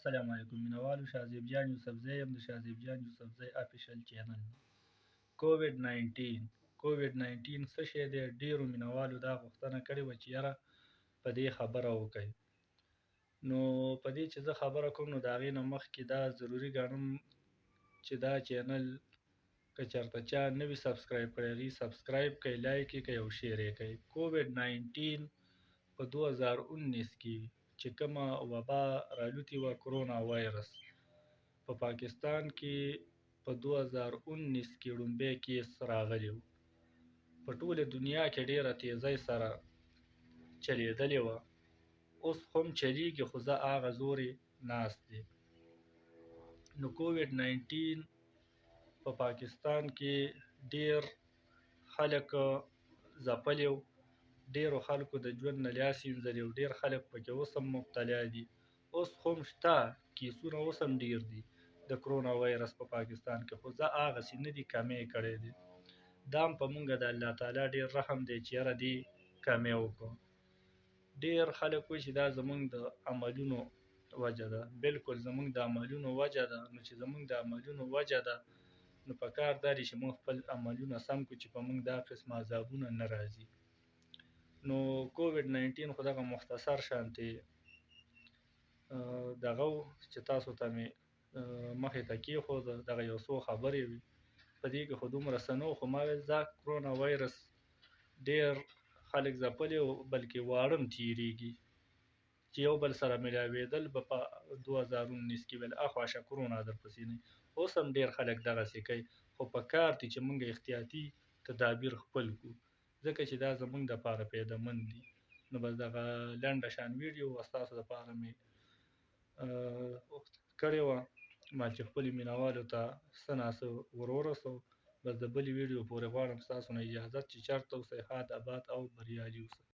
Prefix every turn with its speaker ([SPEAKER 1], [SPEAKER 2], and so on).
[SPEAKER 1] السلام علیکم مینوالو، شاهزیب جان یوسفزی یم د شاهزیب جان یوسفزی افیشل چینل. کووډ 19 څه شی دی؟ ډیرو مینوالو دا غوښتنه کړې وه چې یاره په دې خبره وکړئ. نو په دې چې زه خبره کوم نو د هغې نه مخکې دا ضروري ګڼم چې دا چینل که چېرته چا نه وي سبسکرایب کړی هغوی سبسکرایب کړئ، لایک یې کړئ او شیر یې کړئ. کووډ 19 په 2019 کې چې کومه وبا رالوتې وه کرونا وایرس په پاکستان کې په 2019 کې لومبی کیس راغلی و. په ټوله دنیا کې ډیره تیزۍ سره چلیدلې وه، اوس هم چلیږي خو زه هغه زورې ناست دی. نو کووډ 19 په پاکستان کې ډیر خلک ځپلي و، ډیرو خلکو د ژوند نه لاس وینځلي و، ډیر خلک پکې اوس هم مبتلا دي. اوس هم شته کیسونه، اوس هم ډیر دي د کرونا وایرس په پاکستان کې، خو زه هغسې نه دي کمی کړی دی. دا هم په موږ د الله تعالی ډیر رحم دی چې یاره دې کمی وکړو. ډیر خلک وایي چې دا زموږ د عملونو وجه ده. بلکل زموږ د عملونو وجه ده. نو چې زموږ د عملونو وجه ده نو پکار دا دی چې موږ خپل عملونه سم کړو چې په موږ دا قسمه عذابونه نه راځي. نو کووډ 19 خو دغه مختصر شانتې دغه و چې تاسو ته مې مخې ته کېښوده، دغه یو څو خبرې وې. په دې کې خو دومره څه نه و، خو ما ویل دا کرونا وایرس ډېر خلک ځپلي و، بلکې واړه هم تېرېږي چې یو بل سره ملاوېدل به په 2019 کې ویل اخواشه کرونا درپسې نه وي. اوس هم ډېر خلک دغسې کوي، خو په کار دی چې موږ احتیاطي تدابیر خپل کړو، ځکه چې دا زموږ دپاره فایدهمند دي. نو بس دغه لنډه شان ویډیو وه ستاسو دپاره مې کړې وه، ما چې خپلو مینهوالو ته څه ناڅه ور ورسوو. بس د بلې ویډیو پورې غواړم ستاسو نه اجازت چې چېرته اوسئ، ښاد آباد او بریالي اوسئ.